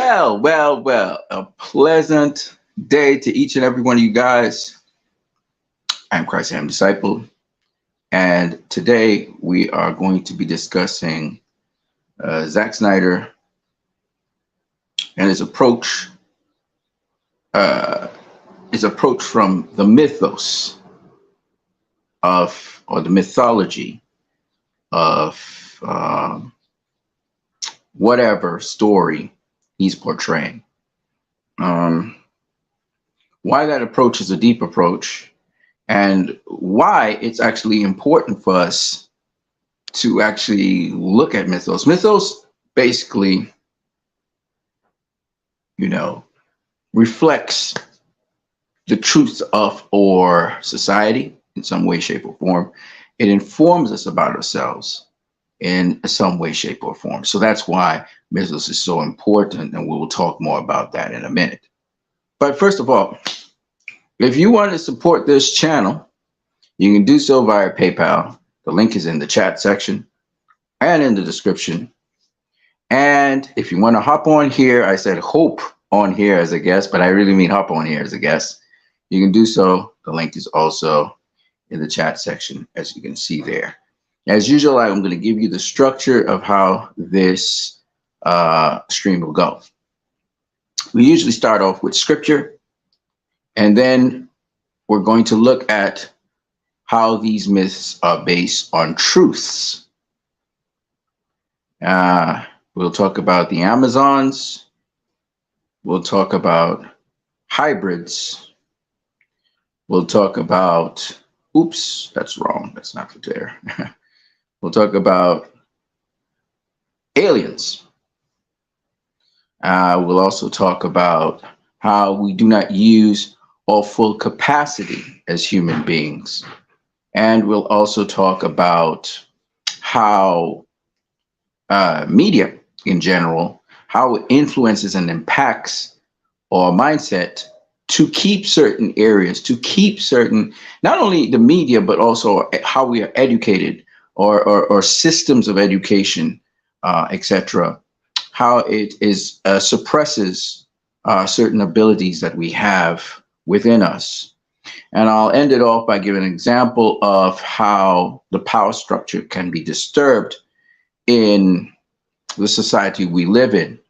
Well, a pleasant day to each and every one of you guys. I'm Christ Am Disciple, and today we are going to be discussing Zack Snyder and uh, his approach from the mythos or the mythology of whatever story he's portraying. Um, why that approach is a deep approach, and why it's actually important for us to actually look at mythos. Mythos basically, you know, reflects the truths of our society in some way, shape, or form. It informs us about ourselves in some way, shape, or form. So that's why mythos is so important, and we will talk more about that in a minute. But first of all, if you want to support this channel, you can do so via PayPal. The link is in the chat section and in the description. And if you want to hop on here, I said hope on here as a guest, but I really mean hop on here as a guest. You can do so. The link is also in the chat section, as you can see there. As usual, I'm going to give you the structure of how this stream will go. We usually start off with scripture, and then we're going to look at how these myths are based on truths. We'll talk about the Amazons. We'll talk about hybrids. We'll talk about, oops, that's wrong. That's not for there. We'll talk about aliens. We'll also talk about how we do not use our full capacity as human beings. And we'll also talk about how media in general, how it influences and impacts our mindset to keep certain areas, to keep certain, not only the media, but also how we are educated or systems of education, etc. How it is suppresses certain abilities that we have within us. And I'll end it off by giving an example of how the power structure can be disturbed in the society we live in,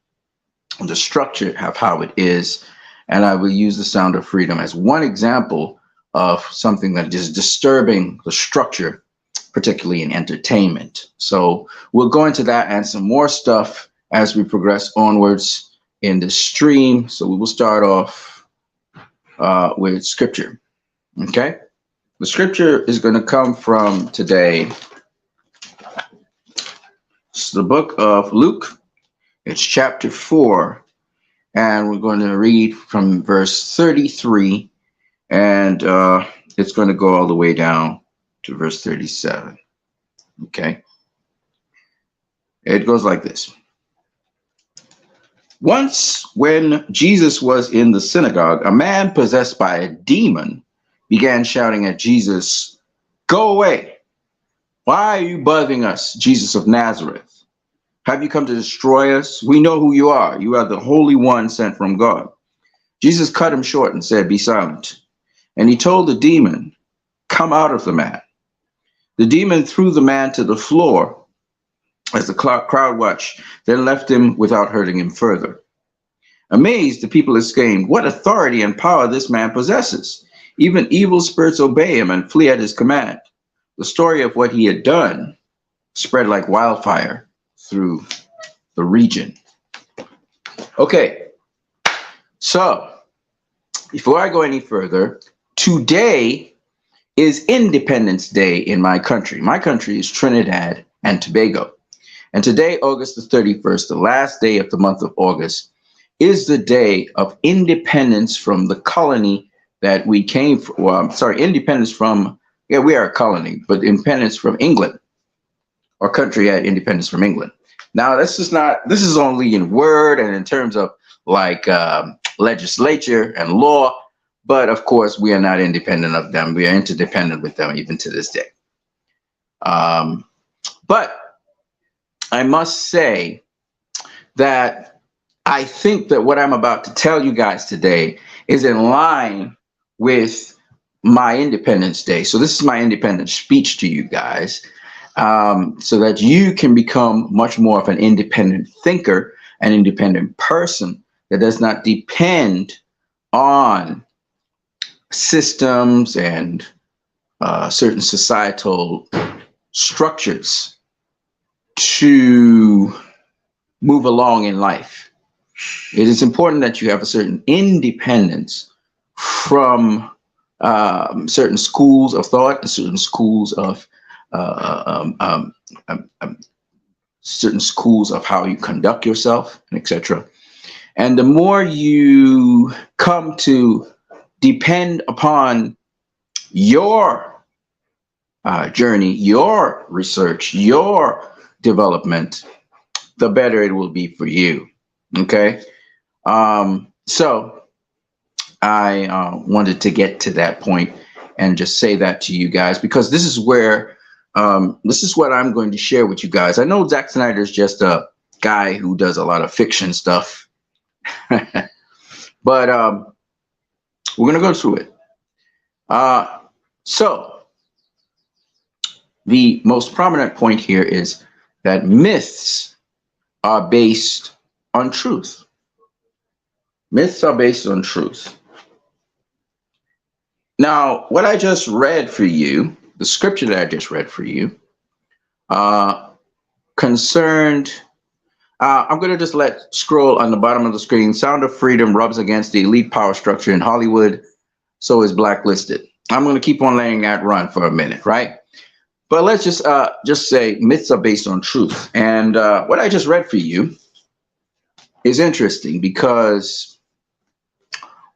the structure of how it is. And I will use the sound of freedom as one example of something that is disturbing the structure, particularly in entertainment. So we'll go into that and some more stuff as we progress onwards in the stream. So we will start off with scripture. Okay, the scripture is going to come from today. It's the book of Luke. It's chapter 4, and we're going to read from verse 33, and it's going to go all the way down to verse 37. Okay, it goes like this. Once, when Jesus was in the synagogue, a man possessed by a demon began shouting at Jesus, "Go away! Why are you bothering us, Jesus of Nazareth? Have you come to destroy us? We know who you are. You are the Holy One sent from God." Jesus cut him short and said, "Be silent." And he told the demon, "Come out of the man." The demon threw the man to the floor as the crowd watched, then left him without hurting him further. Amazed, the people exclaimed, "What authority and power this man possesses! Even evil spirits obey him and flee at his command." The story of what he had done spread like wildfire through the region. Okay, so before I go any further, today is Independence Day in my country. My country is Trinidad and Tobago. And today, August the 31st, the last day of the month of August, is the day of independence from the colony that we came from. Well, I'm sorry, independence from, yeah, we are a colony, but independence from England. Our country had independence from England. Now, this is only in word and in terms of like legislature and law, but of course, we are not independent of them. We are interdependent with them even to this day. But I must say that I think that what I'm about to tell you guys today is in line with my Independence Day. So this is my independent speech to you guys, so that you can become much more of an independent thinker, an independent person that does not depend on systems and certain societal structures to move along in life. It is important that you have a certain independence from certain schools of thought and certain schools of certain schools of how you conduct yourself, and etc. And the more you come to depend upon your journey, your research, your development, the better it will be for you. Okay. So I wanted to get to that point and just say that to you guys, because this is where this is what I'm going to share with you guys. I know Zack Snyder is just a guy who does a lot of fiction stuff, but we're going to go through it. So the most prominent point here is that myths are based on truth. Myths are based on truth. Now, what I just read for you, the scripture that I just read for you, concerned, I'm going to just scroll on the bottom of the screen. Sound of Freedom rubs against the elite power structure in Hollywood, so is blacklisted. I'm going to keep on letting that run for a minute, right? But let's just say myths are based on truth. And what I just read for you is interesting, because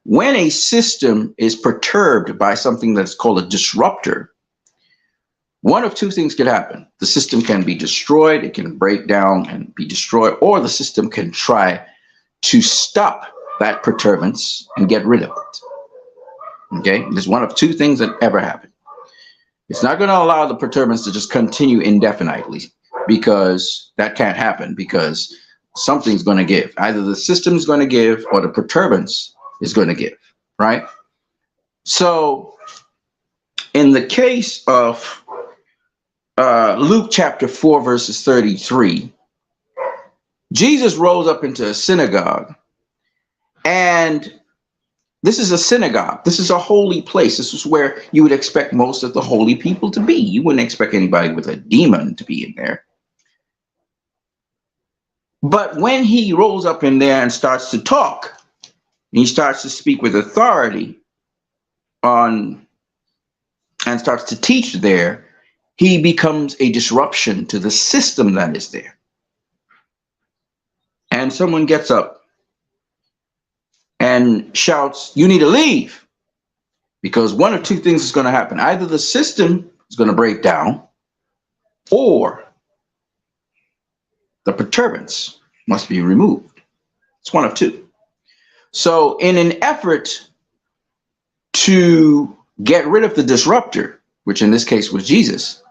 when a system is perturbed by something that's called a disruptor, one of two things can happen. The system can be destroyed, it can break down and be destroyed, or the system can try to stop that perturbance and get rid of it. Okay, there's one of two things that ever happen. It's not going to allow the perturbance to just continue indefinitely, because that can't happen, because something's going to give. Either the system's going to give or the perturbance is going to give, right? So in the case of Luke chapter 4, verses 33, Jesus rose up into a synagogue, and this is a synagogue. This is a holy place. This is where you would expect most of the holy people to be. You wouldn't expect anybody with a demon to be in there. But when he rolls up in there and starts to talk, he starts to speak with authority and starts to teach there, he becomes a disruption to the system that is there. And someone gets up and shouts, "You need to leave," because one of two things is going to happen. Either the system is going to break down, or the perturbance must be removed. It's one of two. So in an effort to get rid of the disruptor, which in this case was Jesus,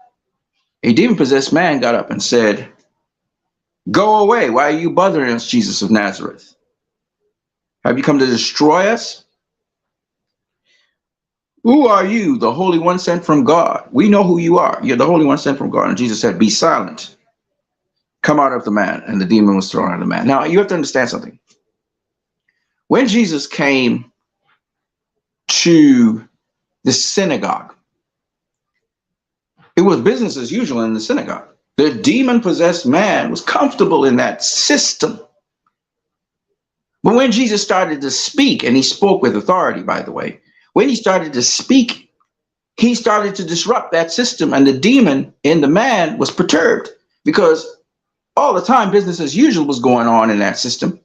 a demon-possessed man got up and said, "Go away. Why are you bothering us, Jesus of Nazareth? Have you come to destroy us? Who are you, the Holy One sent from God? We know who you are. You're the Holy One sent from God." And Jesus said, "Be silent. Come out of the man." And the demon was thrown out of the man. Now, you have to understand something. When Jesus came to the synagogue, it was business as usual in the synagogue. The demon-possessed man was comfortable in that system. But when Jesus started to speak, and he spoke with authority, by the way, when he started to speak, he started to disrupt that system, and the demon in the man was perturbed, because all the time business as usual was going on in that system.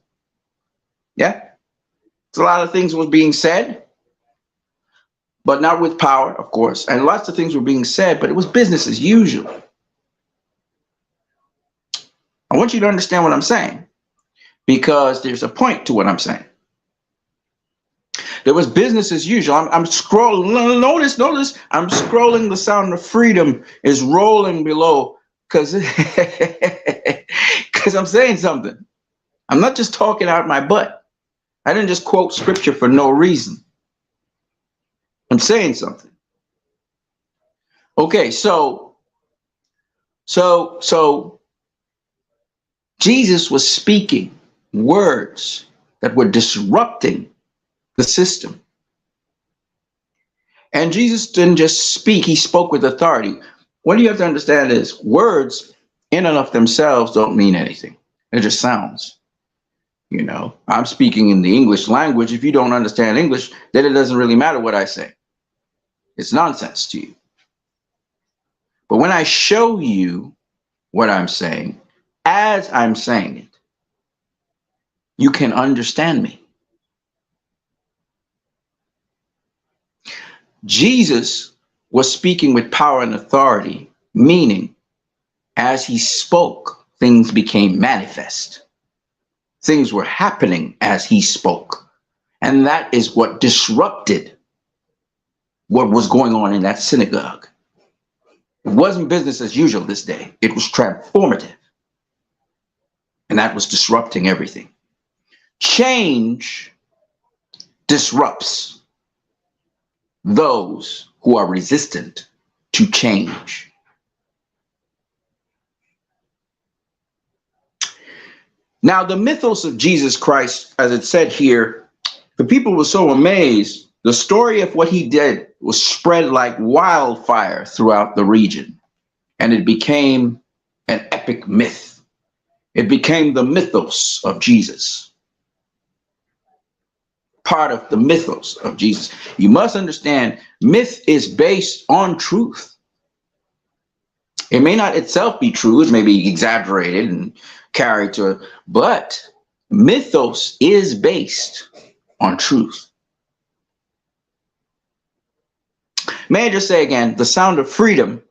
Yeah. A lot of things were being said, but not with power, of course. And lots of things were being said, but it was business as usual. I want you to understand what I'm saying, because there's a point to what I'm saying. There was business as usual. I'm scrolling. Notice, I'm scrolling. The Sound of Freedom is rolling below, because I'm saying something. I'm not just talking out my butt. I didn't just quote scripture for no reason. I'm saying something. Okay, so Jesus was speaking words that were disrupting the system. And Jesus didn't just speak, he spoke with authority. What you have to understand is words in and of themselves don't mean anything. They're just sounds. You know, I'm speaking in the English language. If you don't understand English, then it doesn't really matter what I say. It's nonsense to you. But when I show you what I'm saying, as I'm saying it, you can understand me. Jesus was speaking with power and authority, meaning as he spoke, things became manifest. Things were happening as he spoke. And that is what disrupted what was going on in that synagogue. It wasn't business as usual this day. It was transformative. And that was disrupting everything. Change disrupts those who are resistant to change. Now, the mythos of Jesus Christ, as it said here, the people were so amazed. The story of what he did was spread like wildfire throughout the region, and it became an epic myth. It became the mythos of Jesus. Part of the mythos of Jesus. You must understand, myth is based on truth. It may not itself be true, it may be exaggerated and carried to, but mythos is based on truth. May I just say again, the sound of freedom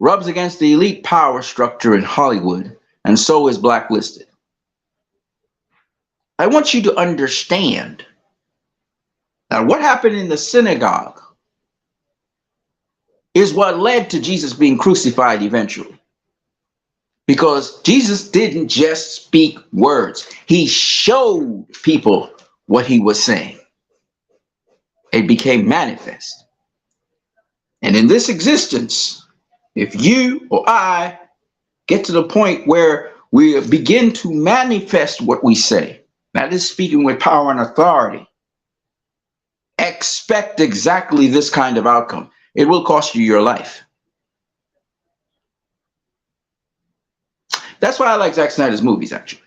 rubs against the elite power structure in Hollywood, and so is blacklisted. I want you to understand that what happened in the synagogue is what led to Jesus being crucified eventually. Because Jesus didn't just speak words. He showed people what he was saying. It became manifest. And in this existence, if you or I get to the point where we begin to manifest what we say, that is speaking with power and authority, expect exactly this kind of outcome. It will cost you your life. That's why I like Zack Snyder's movies, actually.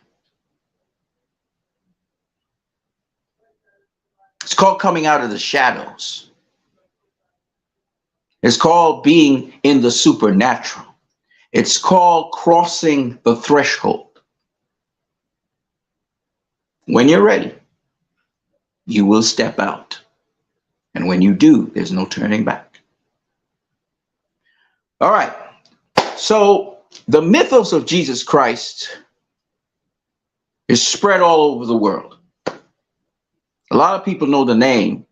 It's called coming out of the shadows. It's called being in the supernatural. It's called crossing the threshold. When you're ready, you will step out. And when you do, there's no turning back. All right. So the mythos of Jesus Christ is spread all over the world. A lot of people know the name,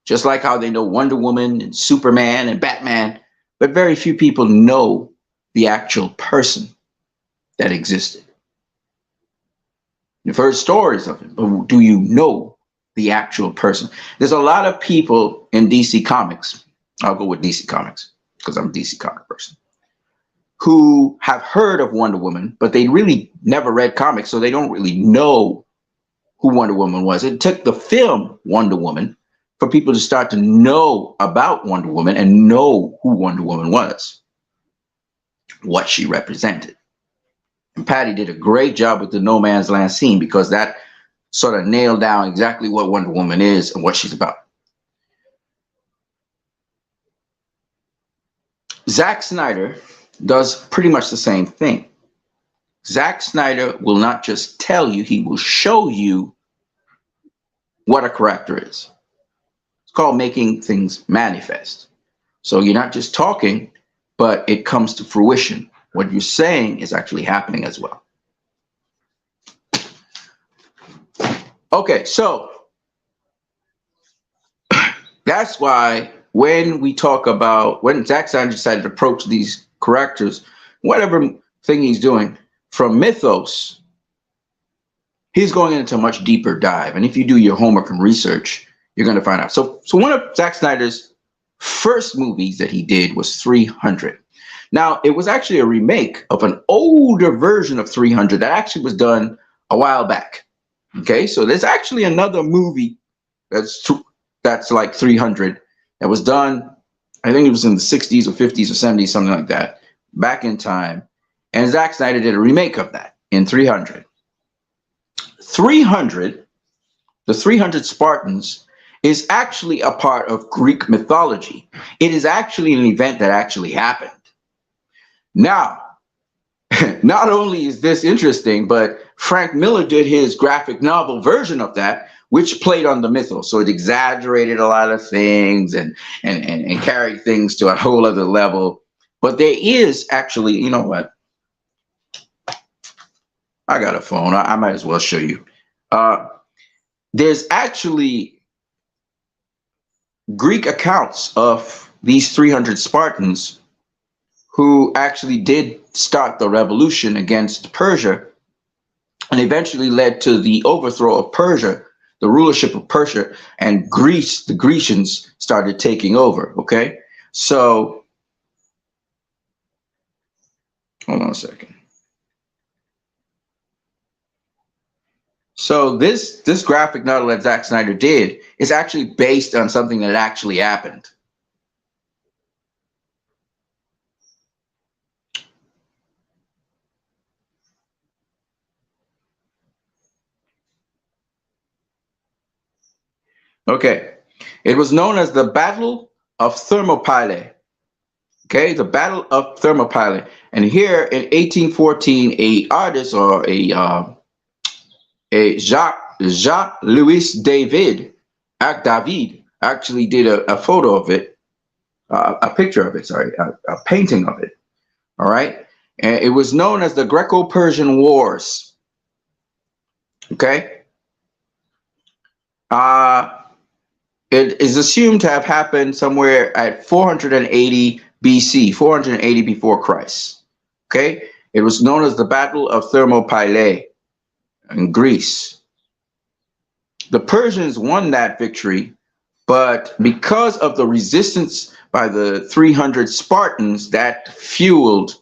just like how they know Wonder Woman and Superman and Batman, but very few people know the actual person that existed. You've heard stories of it, but do you know the actual person? There's a lot of people in DC Comics, I'll go with DC Comics because I'm a DC comic person, who have heard of Wonder Woman, but they really never read comics, so they don't really know who Wonder Woman was. It took the film Wonder Woman for people to start to know about Wonder Woman and know who Wonder Woman was, what she represented. And Patty did a great job with the No Man's Land scene because that sort of nailed down exactly what Wonder Woman is and what she's about. Zack Snyder does pretty much the same thing. Zack Snyder will not just tell you, he will show you what a character is. It's called making things manifest. So you're not just talking, but it comes to fruition. What you're saying is actually happening as well. Okay, so that's why when we talk about, when Zack Snyder decided to approach these characters, whatever thing he's doing, from mythos He's going into a much deeper dive. And if you do your homework and research, you're going to find out. So one of Zack Snyder's first movies that he did was 300. Now, it was actually a remake of an older version of 300 that actually was done a while back. Okay, so there's actually another movie that's like 300 that was done, I think it was in the 60s or 50s or 70s, something like that, back in time. And Zack Snyder did a remake of that in 300. 300, the 300 Spartans, is actually a part of Greek mythology. It is actually an event that actually happened. Now, not only is this interesting, but Frank Miller did his graphic novel version of that, which played on the mythos. So it exaggerated a lot of things and carried things to a whole other level. But there is actually, you know what? I got a phone. I might as well show you. There's actually Greek accounts of these 300 Spartans who actually did start the revolution against Persia and eventually led to the overthrow of Persia, the rulership of Persia, and Greece, the Grecians started taking over, okay? So, hold on a second. So this graphic novel that Zack Snyder did is actually based on something that actually happened. Okay, it was known as the Battle of Thermopylae. Okay, the Battle of Thermopylae. And here in 1814, a artist or a Jacques Louis David actually did a photo of it, a picture of it, sorry, a painting of it. All right, and it was known as the Greco-Persian Wars. Okay. It is assumed to have happened somewhere at 480 BC, 480 before Christ. Okay, it was known as the Battle of Thermopylae in Greece. The Persians won that victory, but because of the resistance by the 300 Spartans, that fueled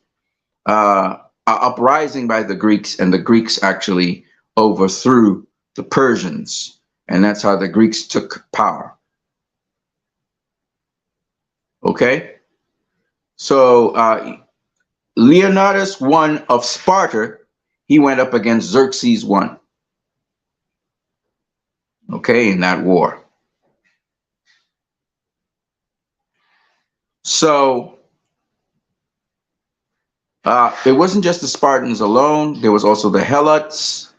an uprising by the Greeks, and the Greeks actually overthrew the Persians, and that's how the Greeks took power. Okay, so Leonidas I of Sparta, he went up against Xerxes I. Okay, in that war. So it wasn't just the Spartans alone. There was also the Helots,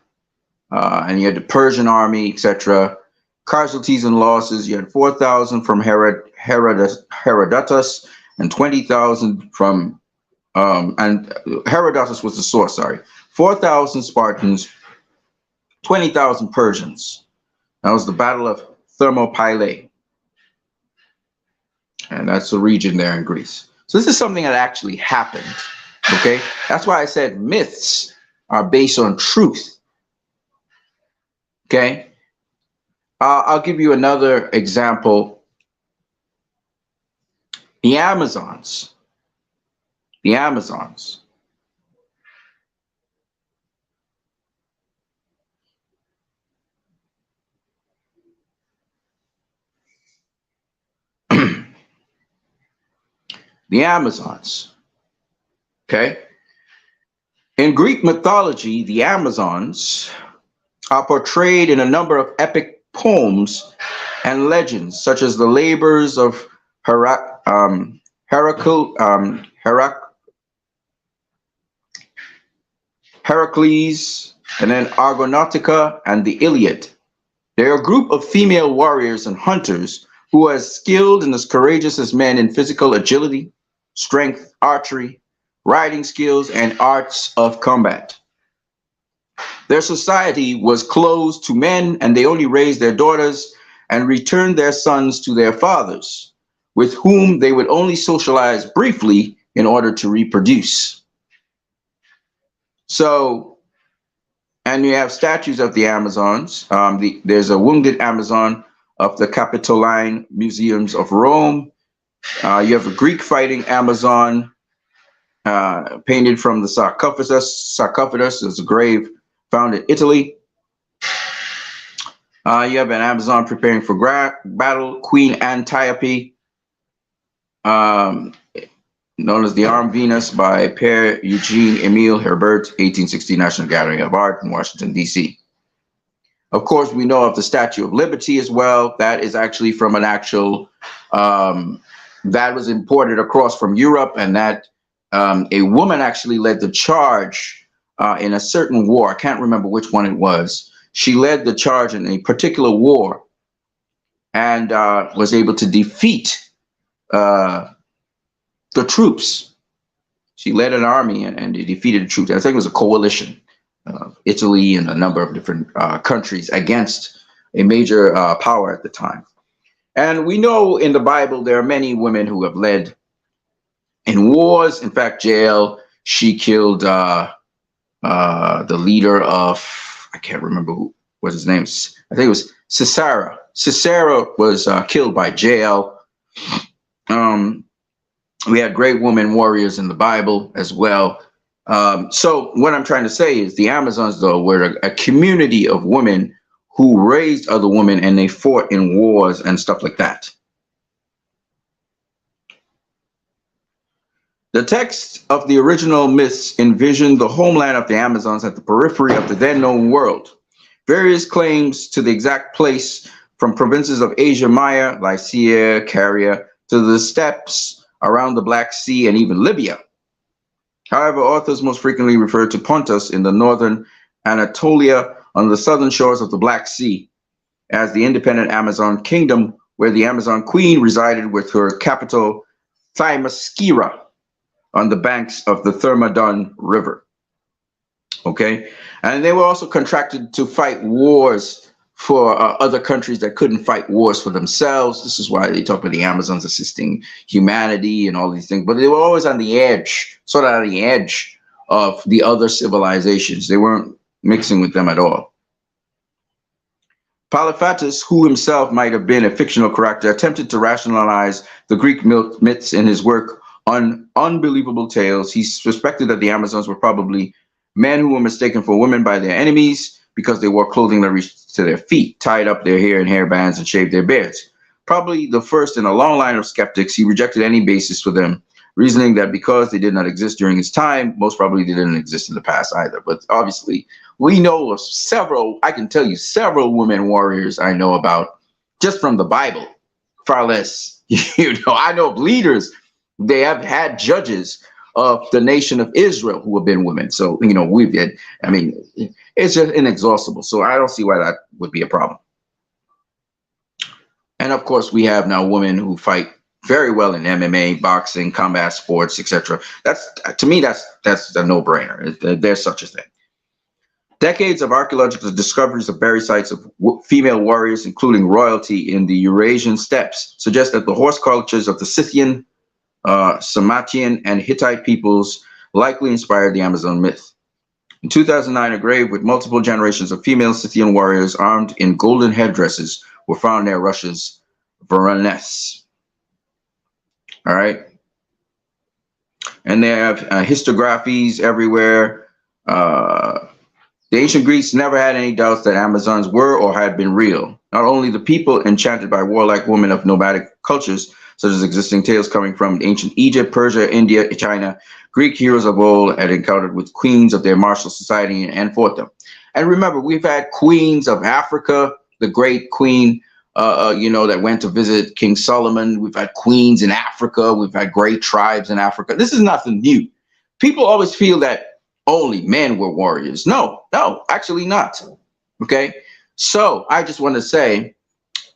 and you had the Persian army, etc. Casualties and losses, you had 4,000 from Herodotus and 20,000 from, and Herodotus was the source, sorry. 4,000 Spartans, 20,000 Persians. That was the Battle of Thermopylae. And that's the region there in Greece. So this is something that actually happened, okay? That's why I said myths are based on truth, okay? I'll give you another example. The Amazons. The Amazons. The Amazons. Okay? In Greek mythology, the Amazons are portrayed in a number of epic poems and legends, such as the labors of Heracles, and then Argonautica and the Iliad. They are a group of female warriors and hunters who are as skilled and as courageous as men in physical agility, strength, archery, riding skills, and arts of combat. Their society was closed to men, and they only raised their daughters and returned their sons to their fathers, with whom they would only socialize briefly in order to reproduce. So And you have statues of the Amazons. There's a wounded Amazon of the Capitoline Museums of Rome. You have a Greek fighting Amazon painted from the sarcophagus. Sarcophagus is a grave found in Italy. You have an Amazon preparing for battle, Queen Antiope, um, known as the Armed Venus by Père Eugene Emile Herbert, 1860 National Gallery of Art in Washington, D.C. Of course, we know of the Statue of Liberty as well. That is actually from an actual, that was imported across from Europe, and that a woman actually led the charge in a certain war. I can't remember which one it was. She led the charge in a particular war and was able to defeat the troops. She led an army and they defeated the troops. I think it was a coalition of Italy and a number of different countries against a major power at the time. And we know in the Bible there are many women who have led in wars. In fact, Jael, she killed the leader of, I can't remember who was his name. I think it was Sisera. Sisera was killed by Jael. We had great women warriors in the Bible as well. So what I'm trying to say is the Amazons, though, were a community of women who raised other women and they fought in wars and stuff like that. The text of the original myths envisioned the homeland of the Amazons at the periphery of the then known world. Various claims to the exact place from provinces of Asia Minor, Lycia, Caria, to the steppes around the Black Sea and even Libya. However, authors most frequently refer to Pontus in the northern Anatolia on the southern shores of the Black Sea as the independent Amazon kingdom, where the Amazon queen resided with her capital Themyscira on the banks of the Thermodon River. Okay, and they were also contracted to fight wars for other countries that couldn't fight wars for themselves. This is why they talk about the Amazons assisting humanity and all these things. But they were always on the edge, sort of on the edge of the other civilizations. They weren't mixing with them at all. Polyphatus, who himself might have been a fictional character, attempted to rationalize the Greek myths in his work on Unbelievable Tales. He suspected that the Amazons were probably men who were mistaken for women by their enemies because they wore clothing that reached to their feet, tied up their hair in hairbands, and shaved their beards. Probably the first in a long line of skeptics, he rejected any basis for them, reasoning that because they did not exist during his time, most probably they didn't exist in the past either. But obviously, we know of several, I can tell you several women warriors I know about just from the Bible, far less, I know of leaders. They have had judges of the nation of Israel who have been women. So, we've had, it's just inexhaustible. So I don't see why that would be a problem. And of course, we have now women who fight very well in MMA, boxing, combat sports, etc. To me, that's a no-brainer. There's such a thing. Decades of archaeological discoveries of buried sites of female warriors, including royalty in the Eurasian steppes, suggest that the horse cultures of the Scythian, Sarmatian, and Hittite peoples likely inspired the Amazon myth. In 2009, a grave with multiple generations of female Scythian warriors armed in golden headdresses were found near Russia's Voronezh. All right. And they have histographies everywhere. The ancient Greeks never had any doubts that Amazons were or had been real. Not only the people enchanted by warlike women of nomadic cultures, such as existing tales coming from ancient Egypt, Persia, India, China, Greek heroes of old had encountered with queens of their martial society and fought them. And remember, we've had queens of Africa, the great queen, that went to visit King Solomon. We've had queens in Africa. We've had great tribes in Africa. This is nothing new. People always feel that only men were warriors. No, actually not. Okay. So I just want to say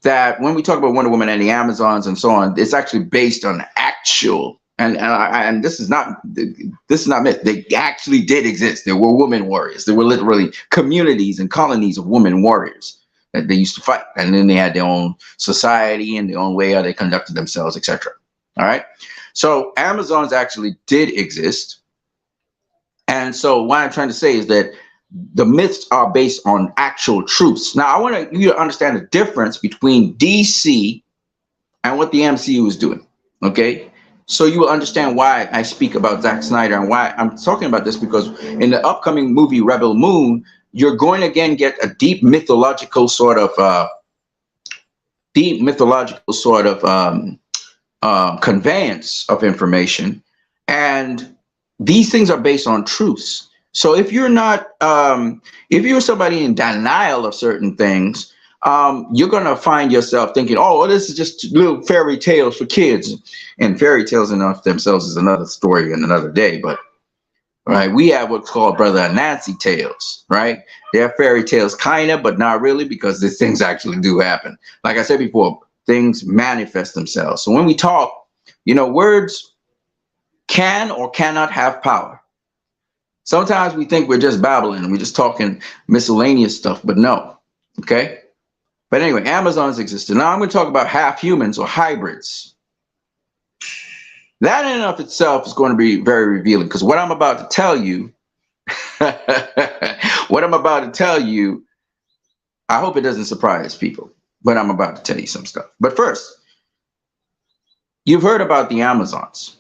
that when we talk about Wonder Woman and the Amazons and so on, it's actually based on actual, and this is not myth. They actually did exist. There were women warriors. There were literally communities and colonies of women warriors that they used to fight, and then they had their own society and their own way how they conducted themselves, etc. All right. So Amazons actually did exist, and so what I'm trying to say is that The myths are based on actual truths. Now, I want you to understand the difference between DC and what the MCU is doing. Okay, so you will understand why I speak about Zack Snyder and why I'm talking about this, because in the upcoming movie Rebel Moon, you're going to again get a deep mythological sort of conveyance of information, and these things are based on truths. So if you're not, if you're somebody in denial of certain things, you're gonna find yourself thinking, "Oh, well, this is just little fairy tales for kids," and fairy tales in of themselves is another story and another day. But right, we have what's called Brother and Nancy tales, right? They're fairy tales, kind of, but not really, because these things actually do happen. Like I said before, things manifest themselves. So when we talk, words can or cannot have power. Sometimes we think we're just babbling and we're just talking miscellaneous stuff, but no. Okay. But anyway, Amazons existed. Now I'm going to talk about half humans or hybrids. That in and of itself is going to be very revealing, because what I'm about to tell you, I hope it doesn't surprise people, but I'm about to tell you some stuff. But first, you've heard about the Amazons.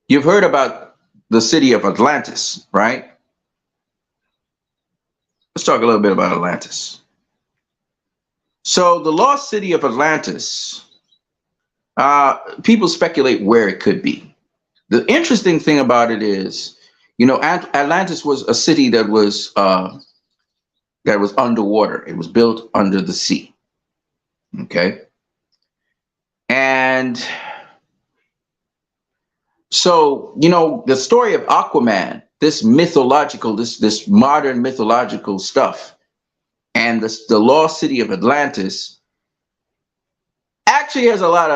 You've heard about the city of Atlantis, right? Let's talk a little bit about Atlantis. So the lost city of Atlantis, people speculate where it could be. The interesting thing about it is, Atlantis was a city that was underwater. It was built under the sea. Okay. And so, the story of Aquaman, this modern mythological stuff, and the lost city of Atlantis actually has a lot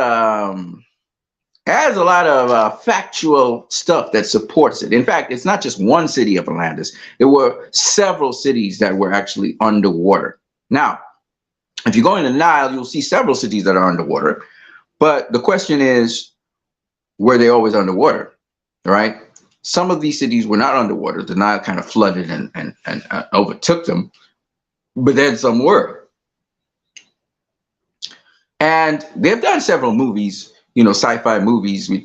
of factual stuff that supports it. In fact, it's not just one city of Atlantis. There were several cities that were actually underwater. Now, if you go in the Nile, you'll see several cities that are underwater. But the question is, were they always underwater? Right? Some of these cities were not underwater. The Nile kind of flooded and overtook them. But then some were. And they've done several movies, sci-fi movies with,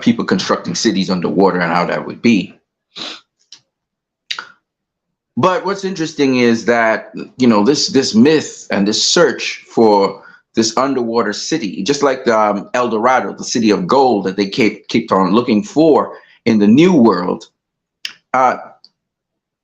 people constructing cities underwater and how that would be. But what's interesting is that, this myth and this search for this underwater city, just like El Dorado, the city of gold that they kept on looking for in the New World,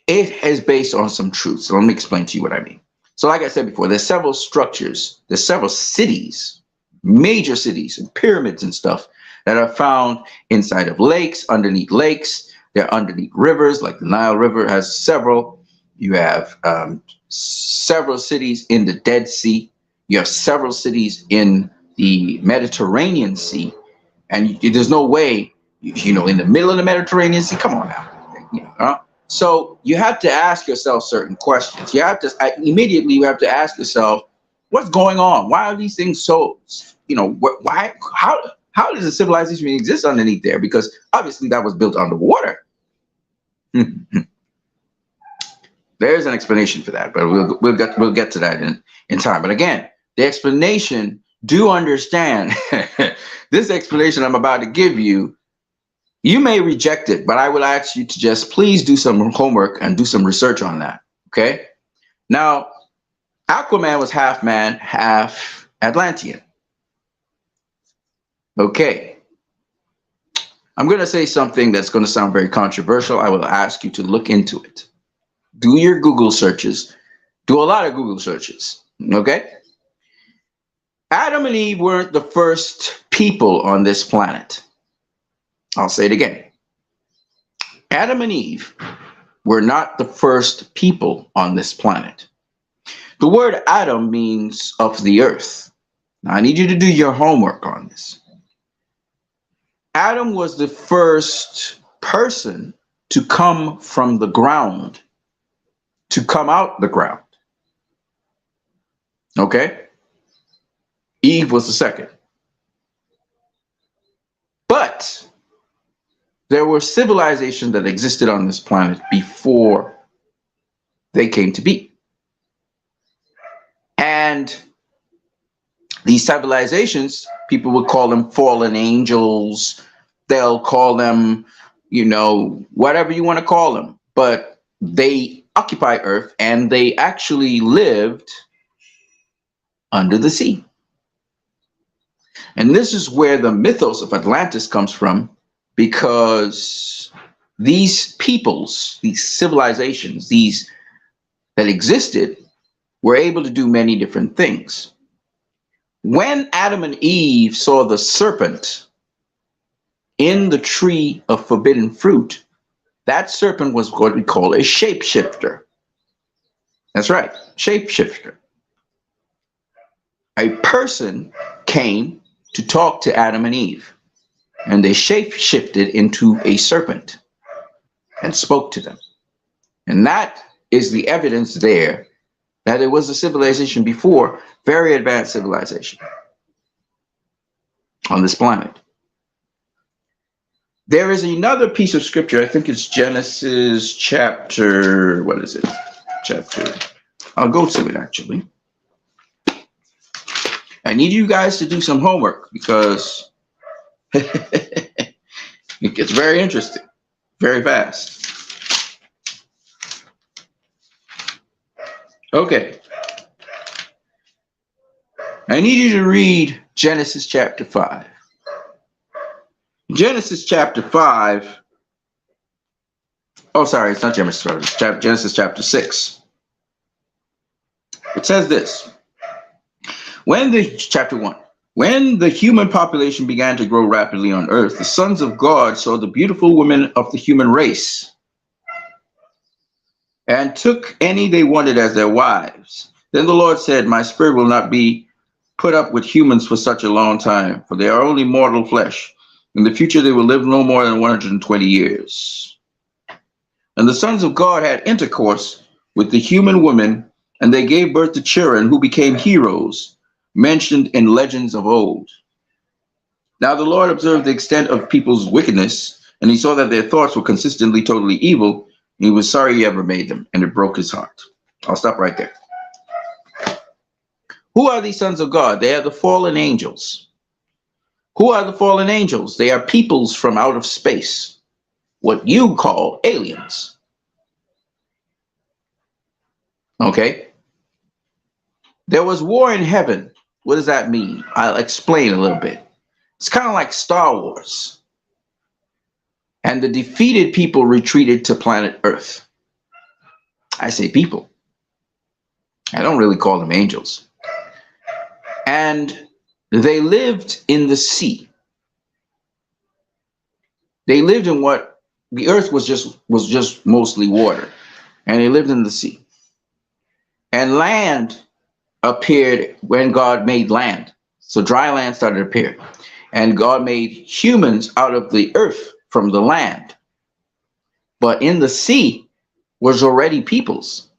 it is based on some truth. So let me explain to you what I mean. So like I said before, there's several structures, there's several cities, major cities and pyramids and stuff that are found inside of lakes, underneath lakes. They're underneath rivers, like the Nile River has several. You have several cities in the Dead Sea. You have several cities in the Mediterranean Sea. And there's no way, in the middle of the Mediterranean Sea, come on now. So you have to ask yourself certain questions. You have to ask yourself, what's going on? Why are these things so, how does a civilization exist underneath there? Because obviously that was built underwater. There's an explanation for that, but we'll get to that in time. But again, the explanation, do understand this explanation I'm about to give you. You may reject it, but I will ask you to just please do some homework and do some research on that. Okay. Now, Aquaman was half man, half Atlantean. Okay. I'm going to say something that's going to sound very controversial. I will ask you to look into it. Do your Google searches. Do a lot of Google searches. Okay. Adam and Eve weren't the first people on this planet. I'll say it again. Adam and Eve were not the first people on this planet. The word Adam means of the earth. Now, I need you to do your homework on this. Adam was the first person to come from the ground, to come out the ground. Okay? Eve was the second. But there were civilizations that existed on this planet before they came to be. And these civilizations, people would call them fallen angels. They'll call them, whatever you want to call them. But they occupy Earth, and they actually lived under the sea. And this is where the mythos of Atlantis comes from, because these peoples, these civilizations, these that existed, were able to do many different things. When Adam and Eve saw the serpent in the tree of forbidden fruit, that serpent was what we call a shapeshifter. That's right, shapeshifter. A person came to talk to Adam and Eve, and they shapeshifted into a serpent and spoke to them. And that is the evidence there that there was a civilization before, very advanced civilization on this planet. There is another piece of scripture, I think it's Genesis chapter, what is it? I'll go to it actually. I need you guys to do some homework because it gets very interesting, very fast. Okay. I need you to read Genesis chapter 5. Genesis chapter 5. Oh, sorry, it's not Genesis 5. It's Genesis chapter 6. It says this. Chapter 1. When the human population began to grow rapidly on earth, the sons of God saw the beautiful women of the human race and took any they wanted as their wives. Then the Lord said, my spirit will not be put up with humans for such a long time, for they are only mortal flesh. In the future, they will live no more than 120 years. And the sons of God had intercourse with the human woman, and they gave birth to children who became heroes, mentioned in legends of old. Now the Lord observed the extent of people's wickedness, and he saw that their thoughts were consistently totally evil, and he was sorry he ever made them, and it broke his heart. I'll stop right there. Who are these sons of God? They are the fallen angels. Who are the fallen angels? They are peoples from out of space, what you call aliens. Okay? There was war in heaven. What does that mean? I'll explain a little bit. It's kind of like Star Wars. And the defeated people retreated to planet Earth. I say people. I don't really call them angels. And they lived in the sea. They lived in what the earth was just mostly water, and they lived in the sea. And land appeared when God made land. So dry land started to appear, and God made humans out of the earth from the land. But in the sea was already peoples.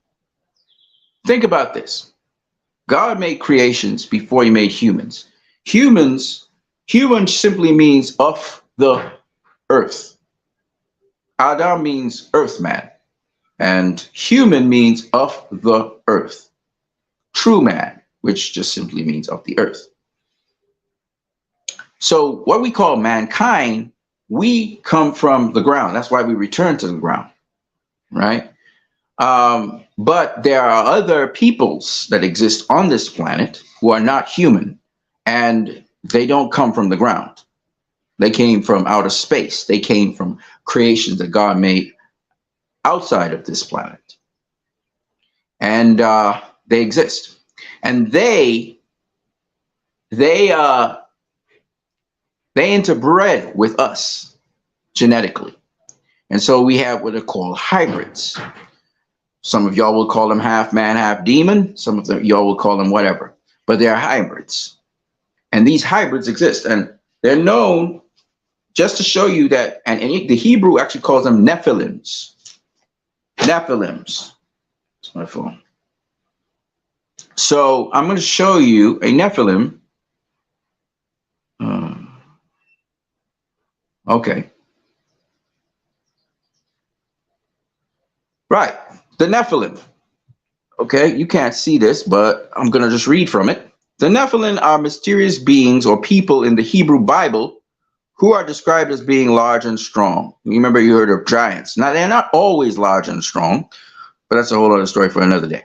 Think about this. God made creations before he made humans. Human simply means of the earth. Adam means earth man, and human means of the earth. True man, which just simply means of the earth. So what we call mankind, we come from the ground. That's why we return to the ground, right? But there are other peoples that exist on this planet who are not human, and they don't come from the ground. They came from outer space. They came from creations that God made outside of this planet. And they exist. And they interbred with us genetically. And so we have what are called hybrids. Some of y'all will call them half man, half demon. Some of y'all will call them whatever. But they're hybrids. And these hybrids exist. And they're known, just to show you that, and the Hebrew actually calls them Nephilims. Nephilims. That's my phone. So I'm going to show you a Nephilim. Okay. Right. The Nephilim. Okay, you can't see this, but I'm going to just read from it. The Nephilim are mysterious beings or people in the Hebrew Bible who are described as being large and strong. You remember you heard of giants. Now, they're not always large and strong, but that's a whole other story for another day.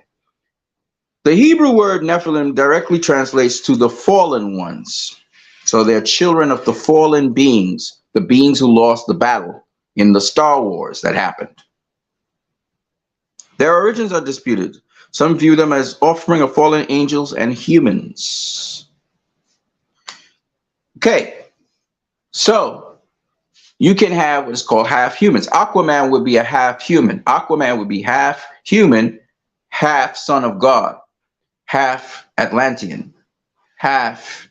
The Hebrew word Nephilim directly translates to the fallen ones. So they're children of the fallen beings, the beings who lost the battle in the Star Wars that happened. Their origins are disputed. Some view them as offspring of fallen angels and humans. Okay, so you can have what is called half humans. Aquaman would be a half human. Aquaman would be half human, half son of God, half Atlantean, half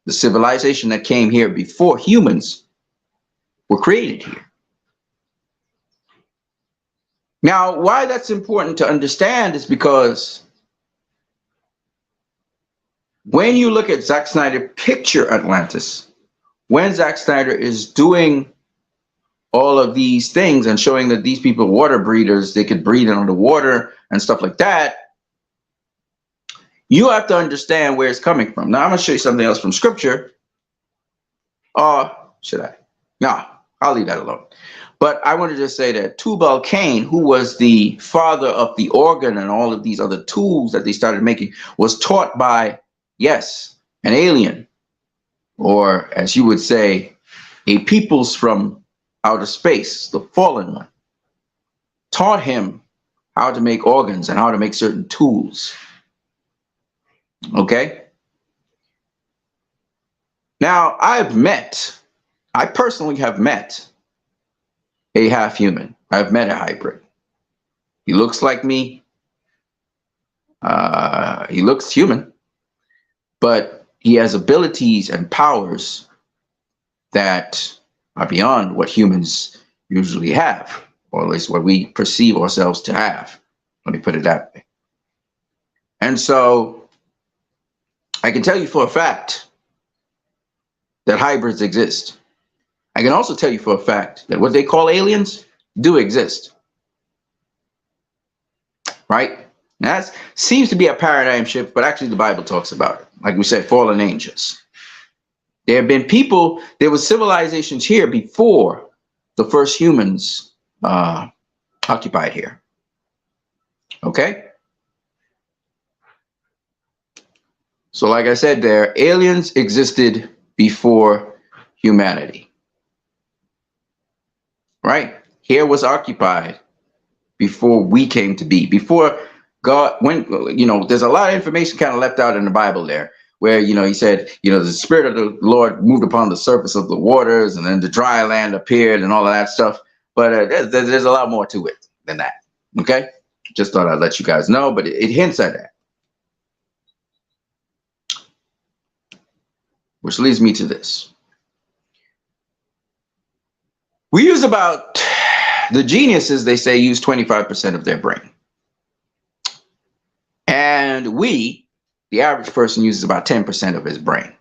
the civilization that came here before humans were created here. Now, why that's important to understand is because when you look at Zack Snyder picture Atlantis, when Zack Snyder is doing all of these things and showing that these people are water breeders, they could breathe under water and stuff like that, you have to understand where it's coming from. Now, I'm going to show you something else from scripture. Or should I? No, I'll leave that alone. But I want to just say that Tubal-Cain, who was the father of the organ and all of these other tools that they started making, was taught by, yes, an alien, or as you would say, a peoples from outer space, the fallen one, taught him how to make organs and how to make certain tools. Okay? Now, I personally have met a half human. I've met a hybrid. He looks like me. He looks human, but he has abilities and powers that are beyond what humans usually have, or at least what we perceive ourselves to have. Let me put it that way. And so I can tell you for a fact that hybrids exist. I can also tell you for a fact that what they call aliens do exist. Right? Now, that seems to be a paradigm shift, but actually the Bible talks about it. Like we said, fallen angels. There have been people, there were civilizations here before the first humans occupied here. Okay? So like I said there, aliens existed before humanity. Right? Here was occupied before we came to be. Before God, when, there's a lot of information kind of left out in the Bible there, where, he said, the Spirit of the Lord moved upon the surface of the waters, and then the dry land appeared and all of that stuff. But there's a lot more to it than that. Okay? Just thought I'd let you guys know, but it hints at that. Which leads me to this. We use the geniuses, they say, use 25% of their brain. And we, the average person, uses about 10% of his brain.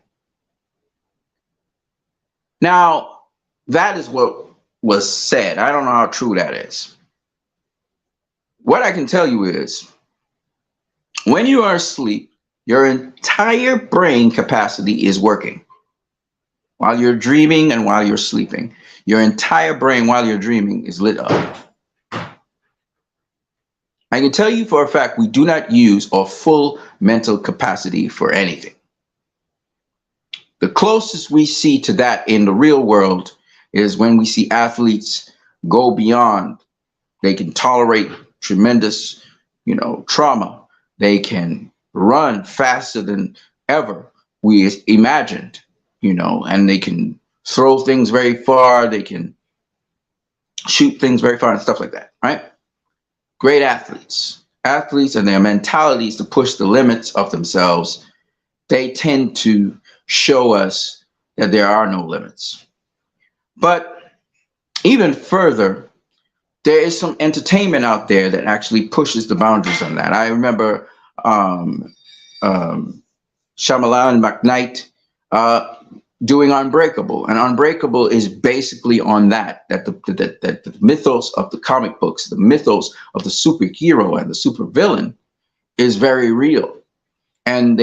Now, that is what was said. I don't know how true that is. What I can tell you is, when you are asleep, your entire brain capacity is working. While you're dreaming and while you're sleeping, your entire brain while you're dreaming is lit up. I can tell you for a fact we do not use our full mental capacity for anything. The closest we see to that in the real world is when we see athletes go beyond. They can tolerate tremendous, trauma. They can run faster than ever we imagined, and they can throw things very far. They can shoot things very far and stuff like that, right? Great athletes and their mentalities to push the limits of themselves, they tend to show us that there are no limits. But even further, there is some entertainment out there that actually pushes the boundaries on that. I remember Shyamalan McKnight, doing Unbreakable, and Unbreakable is basically on that the mythos of the comic books, the mythos of the superhero and the supervillain is very real. And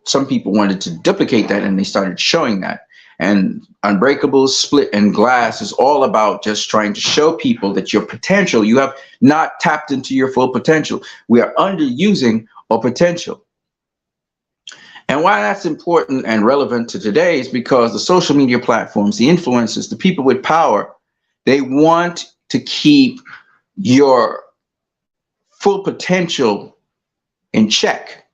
some people wanted to duplicate that, and they started showing that. And Unbreakable, Split, and Glass is all about just trying to show people that your potential, you have not tapped into your full potential. We are underusing our potential. And why that's important and relevant to today is because the social media platforms, the influencers, the people with power, they want to keep your full potential in check.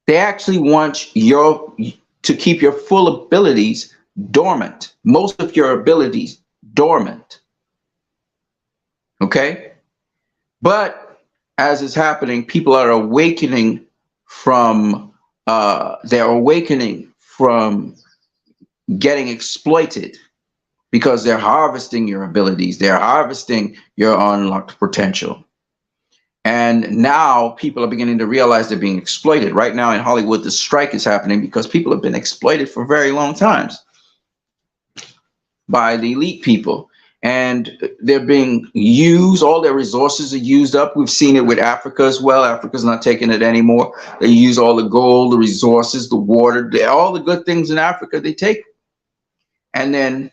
They actually want to keep your full abilities dormant, most of your abilities dormant. Okay? But as is happening, people are awakening from getting exploited because they're harvesting your abilities. They're harvesting your unlocked potential. And now people are beginning to realize they're being exploited. Right now in Hollywood, the strike is happening because people have been exploited for very long times by the elite people. And they're being used, all their resources are used up. We've seen it with Africa as well. Africa's not taking it anymore. They use all the gold, the resources, the water, all the good things in Africa, they take and then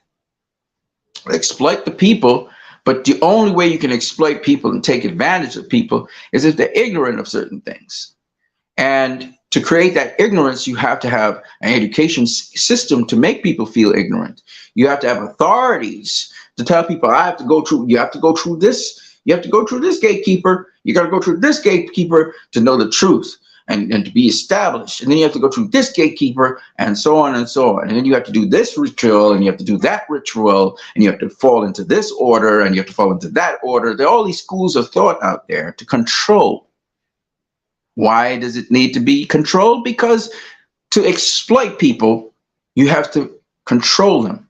exploit the people. But the only way you can exploit people and take advantage of people is if they're ignorant of certain things. And to create that ignorance, you have to have an education system to make people feel ignorant. You have to have authorities to tell people, you have to go through this, you have to go through this gatekeeper, you got to go through this gatekeeper to know the truth and to be established. And then you have to go through this gatekeeper and so on and so on. And then you have to do this ritual and you have to do that ritual and you have to fall into this order and you have to fall into that order. There are all these schools of thought out there to control. Why does it need to be controlled? Because to exploit people, you have to control them.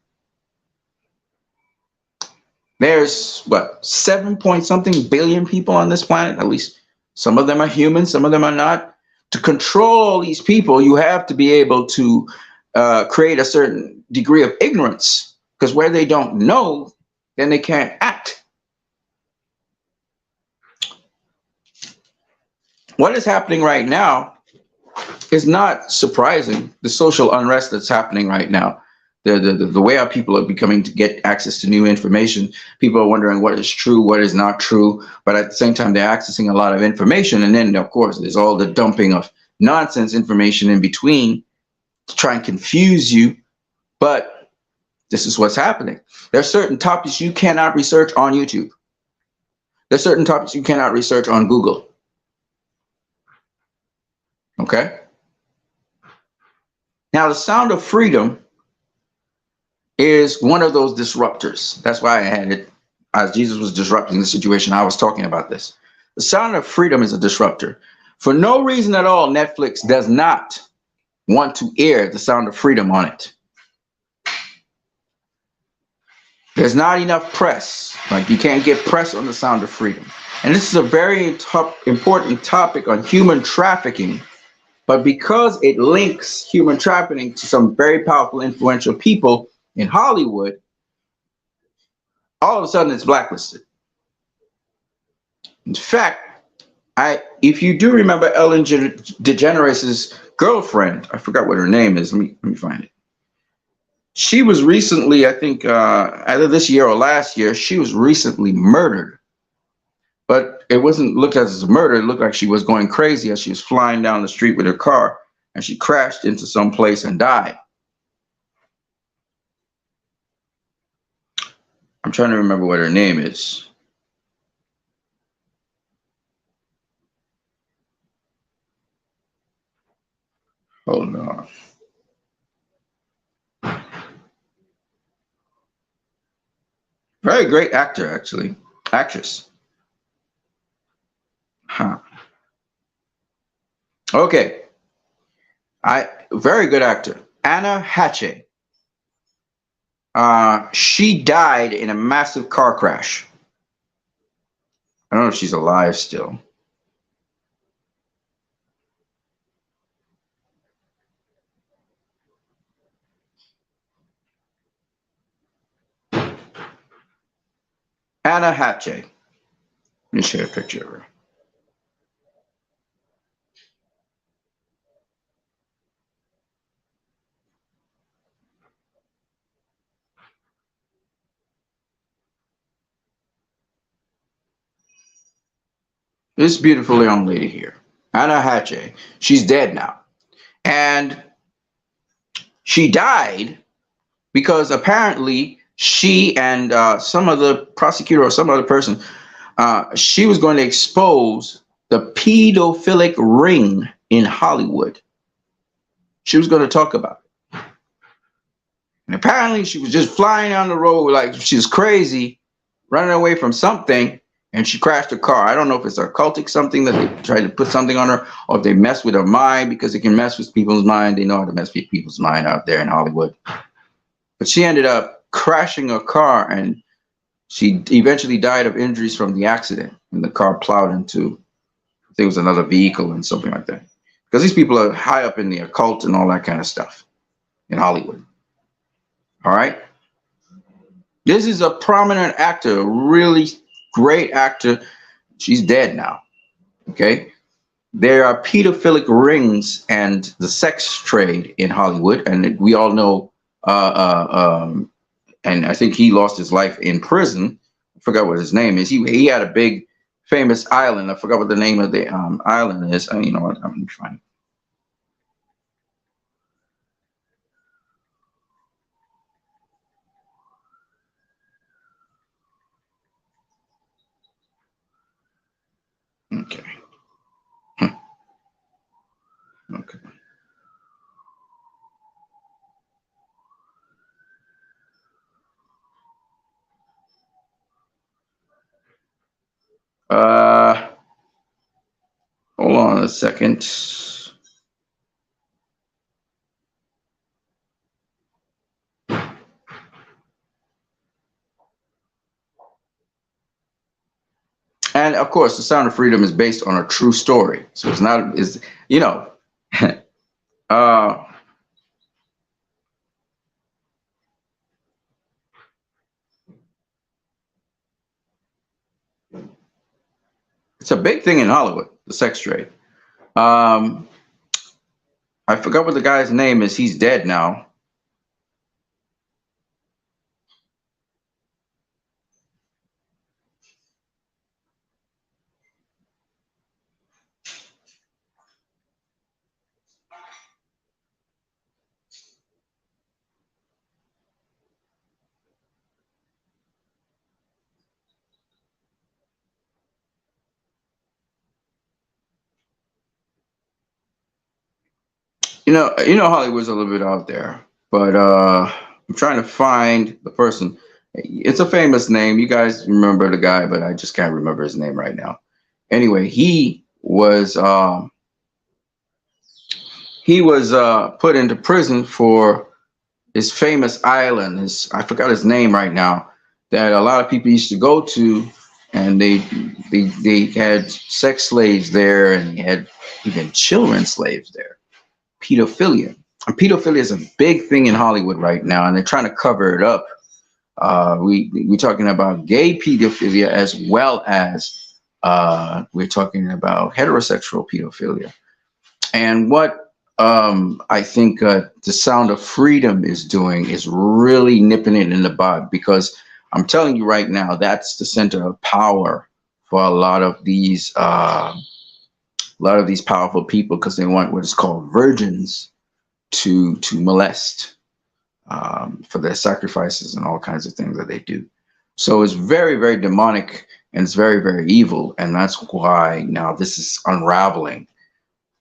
There's what, 7 point something billion people on this planet. At least some of them are human, some of them are not. To control all these people, you have to be able to create a certain degree of ignorance, because where they don't know, then they can't act. What is happening right now is not surprising. The social unrest that's happening right now, the way our people are becoming to get access to new information. People are wondering what is true, what is not true, but at the same time, they're accessing a lot of information. And then, of course, there's all the dumping of nonsense information in between to try and confuse you. But this is what's happening. There are certain topics you cannot research on YouTube. There are certain topics you cannot research on Google. Okay? Now, the sound of freedom is one of those disruptors. That's why I had it. As Jesus was disrupting the situation, I was talking about this. The sound of freedom is a disruptor. For no reason at all, Netflix does not want to air the sound of freedom on it. There's not enough press. Like, you can't get press on the sound of freedom. And this is a very important topic on human trafficking. But because it links human trafficking to some very powerful, influential people in Hollywood, all of a sudden it's blacklisted. In fact, if you do remember Ellen DeGeneres' girlfriend, I forgot what her name is. Let me find it. She was recently, I think, either this year or last year, she was recently murdered. But it wasn't looked at as a murder. It looked like she was going crazy as she was flying down the street with her car, and she crashed into some place and died. I'm trying to remember what her name is. Hold on. Very great actor, actually. Actress. Huh. Okay. Very good actor. Anna Hatche. She died in a massive car crash. I don't know if she's alive still. Anna Hatche. Let me share a picture of her. This beautiful young lady here, Anna Hatche. She's dead now. And she died because apparently she and some other prosecutor or some other person, she was going to expose the pedophilic ring in Hollywood. She was going to talk about it. And apparently she was just flying down the road like she was crazy, running away from something, and she crashed her car. I don't know if it's occultic something that they tried to put something on her, or if they mess with her mind, because it can mess with people's mind. They know how to mess with people's mind out there in Hollywood. But she ended up crashing her car, and she eventually died of injuries from the accident. And the car plowed into, I think it was another vehicle and something like that. Because these people are high up in the occult and all that kind of stuff in Hollywood. All right. This is a prominent actor, a really great actor. She's dead now. Okay. There are pedophilic rings and the sex trade in Hollywood. And we all know, and I think he lost his life in prison. I forgot what his name is. He had a big famous island. I forgot what the name of the island is. You know what? I'm going to find it. Okay. Okay. Uh, Hold on a second. And of course, The Sound of Freedom is based on a true story. So it's not, is you know, uh, it's a big thing in Hollywood, the sex trade. Um, I forgot what the guy's name is. He's dead now. Hollywood's a little bit out there, but I'm trying to find the person. It's a famous name. You guys remember the guy, but I just can't remember his name right now. Anyway, he was put into prison for his famous island. I forgot his name right now. That a lot of people used to go to, and they had sex slaves there, and they had even children slaves there. Pedophilia. And pedophilia is a big thing in Hollywood right now, and they're trying to cover it up. We're talking about gay pedophilia as well as we're talking about heterosexual pedophilia. And what I think the Sound of Freedom is doing is really nipping it in the bud, because I'm telling you right now, that's the center of power for a lot of these powerful people, because they want what is called virgins to molest for their sacrifices and all kinds of things that they do. So it's very, very demonic, and it's very, very evil, and that's why now this is unraveling.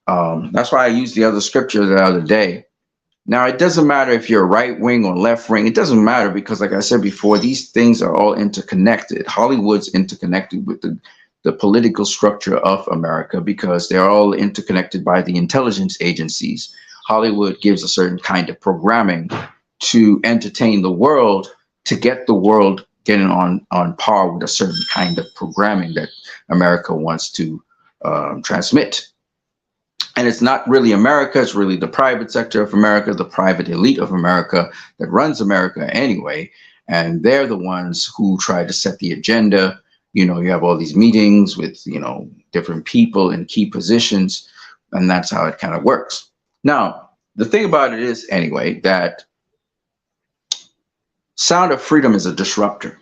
That's why I used the other scripture the other day. Now, it doesn't matter if you're right wing or left wing. It doesn't matter, because, like I said before, these things are all interconnected. Hollywood's interconnected with the political structure of America, because they're all interconnected by the intelligence agencies. Hollywood gives a certain kind of programming to entertain the world, to get the world getting on par with a certain kind of programming that America wants to transmit. And it's not really America, it's really the private sector of America, the private elite of America that runs America anyway. and they're the ones who try to set the agenda. You know, you have all these meetings with, you know, different people in key positions, and that's how it kind of works. Now, the thing about it is, anyway, that Sound of Freedom is a disruptor.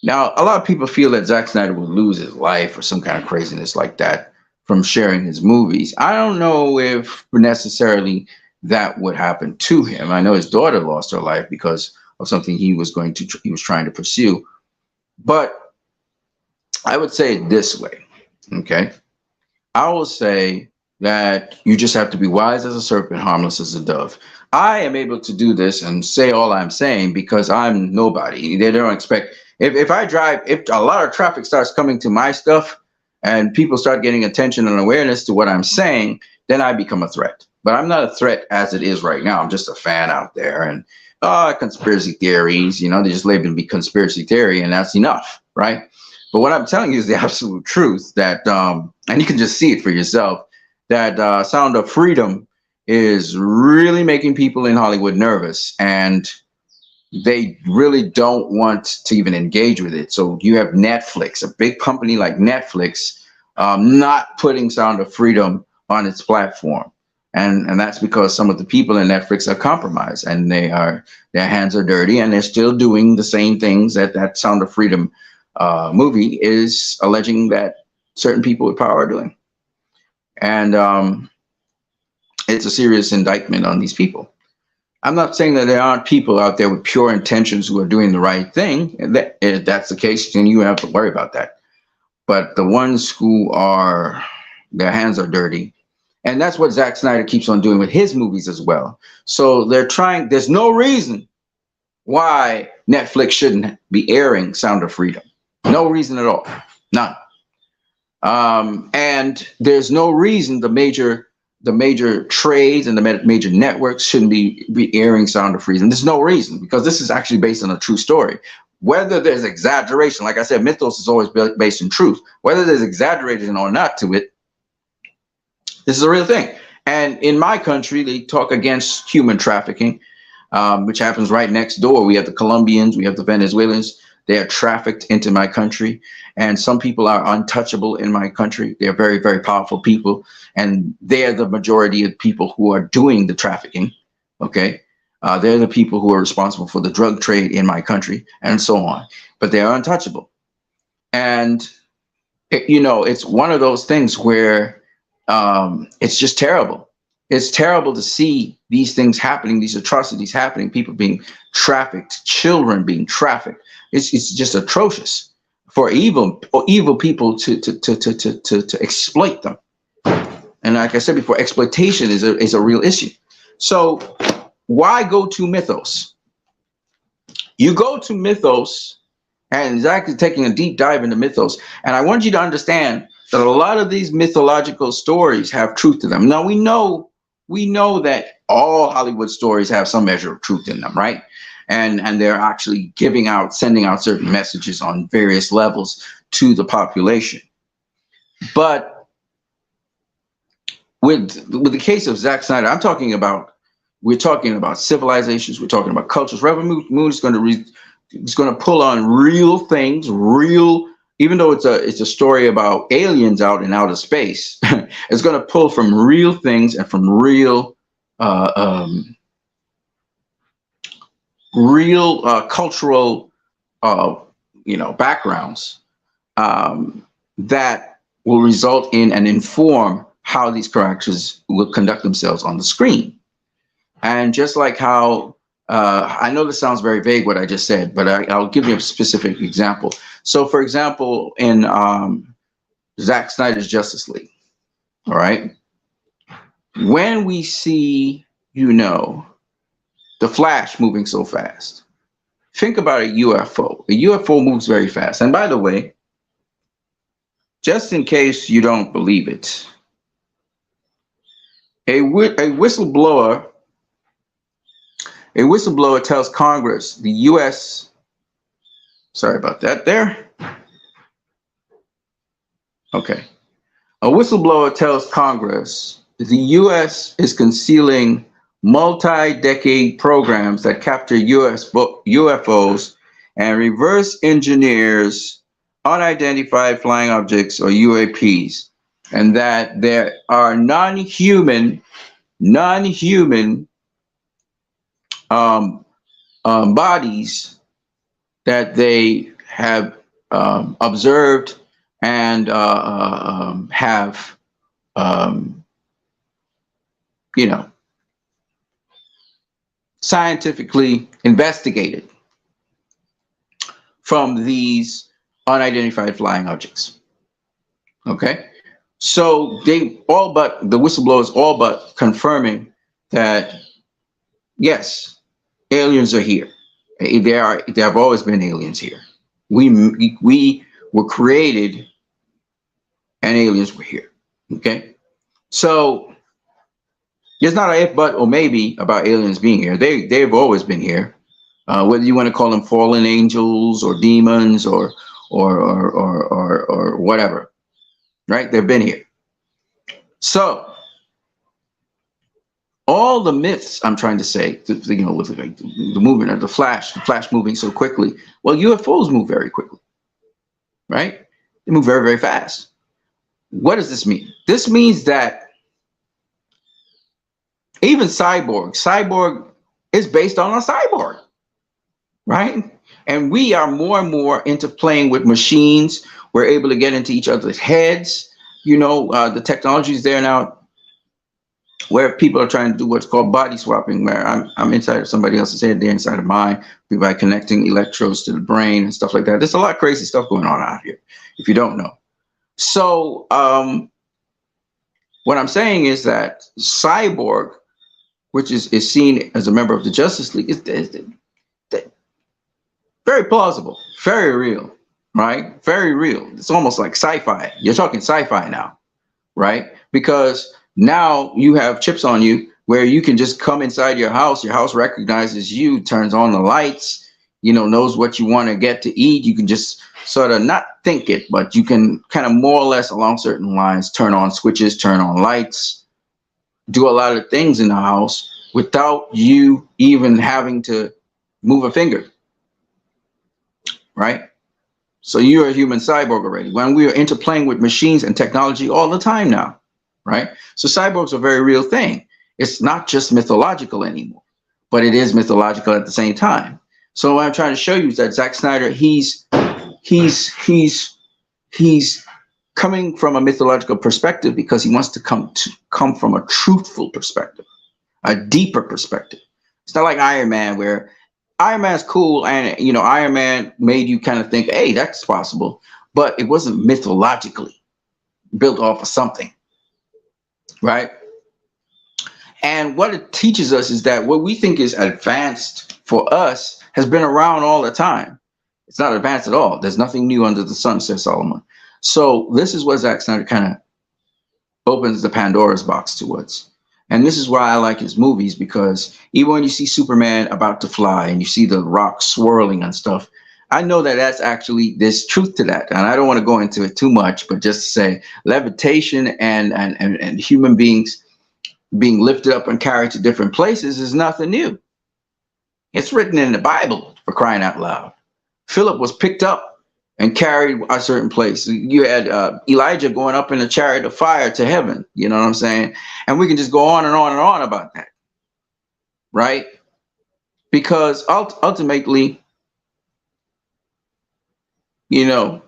Now, a lot of people feel that Zack Snyder would lose his life or some kind of craziness like that from sharing his movies. I don't know if necessarily that would happen to him. I know his daughter lost her life because of something he was trying to pursue. But I would say it this way, okay? I will say that you just have to be wise as a serpent, harmless as a dove. I am able to do this and say all I'm saying because I'm nobody. They don't expect, if I drive, if a lot of traffic starts coming to my stuff and people start getting attention and awareness to what I'm saying, then I become a threat. But I'm not a threat as it is right now. I'm just a fan out there. And conspiracy theories, you know, they just label me conspiracy theory, and that's enough, right? But what I'm telling you is the absolute truth that, and you can just see it for yourself, that Sound of Freedom is really making people in Hollywood nervous, and they really don't want to even engage with it. So you have Netflix, a big company like Netflix, not putting Sound of Freedom on its platform. And that's because some of the people in Netflix are compromised, and their hands are dirty, and they're still doing the same things that Sound of Freedom movie is alleging that certain people with power are doing. And it's a serious indictment on these people. I'm not saying that there aren't people out there with pure intentions who are doing the right thing. And if that's the case, then you have to worry about that. But the ones who are, their hands are dirty. And that's what Zack Snyder keeps on doing with his movies as well. So they're trying, there's no reason why Netflix shouldn't be airing Sound of Freedom. No reason at all. None. And there's no reason the major trades and the major networks shouldn't be airing Sound of Freedom. There's no reason, because this is actually based on a true story. Whether there's exaggeration, like I said, Mythos is always based in truth. Whether there's exaggeration or not to it, this is a real thing. And in my country, they talk against human trafficking, which happens right next door. We have the Colombians, we have the Venezuelans. They are trafficked into my country. And some people are untouchable in my country. They're very, very powerful people. And they're the majority of people who are doing the trafficking. Okay. They're the people who are responsible for the drug trade in my country and so on. But they are untouchable. And, you know, it's one of those things where it's just terrible. It's terrible to see these things happening, these atrocities happening, people being trafficked, children being trafficked. It's just atrocious for evil people to exploit them. And like I said before, exploitation is a real issue. So why go to Mythos? You go to Mythos, and Zack is taking a deep dive into Mythos. And I want you to understand that a lot of these mythological stories have truth to them. Now we know that all Hollywood stories have some measure of truth in them, right? And they're actually sending out certain messages on various levels to the population. But with the case of Zack Snyder, we're talking about civilizations, we're talking about cultures. Reverend Moon is going to pull on real things, even though it's a story about aliens out in outer space. It's going to pull from real things and from real cultural backgrounds that will result in and inform how these characters will conduct themselves on the screen. And just like how I know this sounds very vague what I just said, but I'll give you a specific example. So for example, in Zack Snyder's Justice League, all right, when we see, the Flash moving so fast, think about a UFO. A UFO moves very fast. And by the way, just in case you don't believe it, a whistleblower tells Congress, the U.S. Sorry about that there. Okay. A whistleblower tells Congress the U.S. is concealing multi-decade programs that capture UFOs and reverse engineers unidentified flying objects or UAPs, and that there are non-human bodies that they have observed and have, you know, scientifically investigated from these unidentified flying objects. Okay, so they all but the whistleblowers all but confirming that yes, aliens are here. There have always been aliens here. We were created, and aliens were here. Okay, so there's not a if, but, or maybe about aliens being here. They've always been here. Whether you want to call them fallen angels or demons or whatever, right? They've been here. So all the myths I'm trying to say, you know, with like the movement of the Flash moving so quickly. Well, UFOs move very quickly, right? They move very, very fast. What does this mean? This means that even cyborg is based on a cyborg, right? And we are more and more into playing with machines. We're able to get into each other's heads. You know, the technology is there now where people are trying to do what's called body swapping, where I'm inside of somebody else's head, they're inside of mine, by connecting electrodes to the brain and stuff like that. There's a lot of crazy stuff going on out here, if you don't know. So what I'm saying is that cyborg, which is seen as a member of the Justice League, is very plausible, very real, right? Very real. It's almost like sci-fi. You're talking sci-fi now, right? Because now you have chips on you where you can just come inside your house recognizes you, turns on the lights, you know, knows what you want to get to eat. You can just sort of not think it, but you can kind of more or less along certain lines, turn on switches, turn on lights, do a lot of things in the house without you even having to move a finger, right? So you're a human cyborg already. When we are interplaying with machines and technology all the time now, right? So cyborgs are a very real thing. It's not just mythological anymore, but it is mythological at the same time. So what I'm trying to show you is that Zack Snyder, he's coming from a mythological perspective because he wants to come from a truthful perspective, a deeper perspective. It's not like Iron Man, where Iron Man's cool, and you know, Iron Man made you kind of think, hey, that's possible, but it wasn't mythologically built off of something, right? And what it teaches us is that what we think is advanced for us has been around all the time. It's not advanced at all. There's nothing new under the sun, says Solomon. So this is what Zack Snyder kind of opens the Pandora's box towards. And this is why I like his movies, because even when you see Superman about to fly and you see the rock swirling and stuff, I know that that's actually, there's truth to that. And I don't want to go into it too much, but just to say levitation and human beings being lifted up and carried to different places is nothing new. It's written in the Bible, for crying out loud. Philip was picked up and carried a certain place. You had Elijah going up in a chariot of fire to heaven. You know what I'm saying? And we can just go on and on and on about that, right? Because ultimately, you know,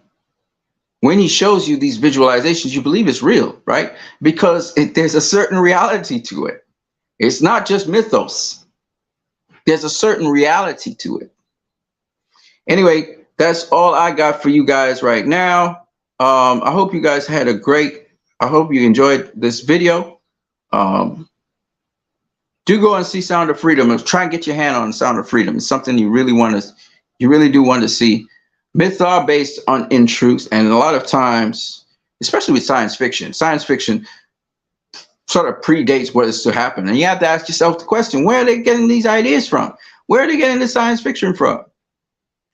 when he shows you these visualizations, you believe it's real, right? Because there's a certain reality to it. It's not just mythos. There's a certain reality to it. Anyway, that's all I got for you guys right now. I hope you guys had I hope you enjoyed this video. Do go and see Sound of Freedom and try and get your hand on Sound of Freedom. It's something you really do want to see. Myths are based in truth, and a lot of times, especially with science fiction sort of predates what is to happen. And you have to ask yourself the question, where are they getting these ideas from? Where are they getting the science fiction from?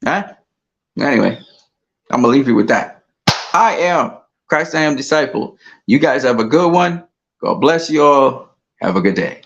Huh? Anyway, I'm going to leave you with that. I am Christ I Am Disciple. You guys have a good one. God bless you all. Have a good day.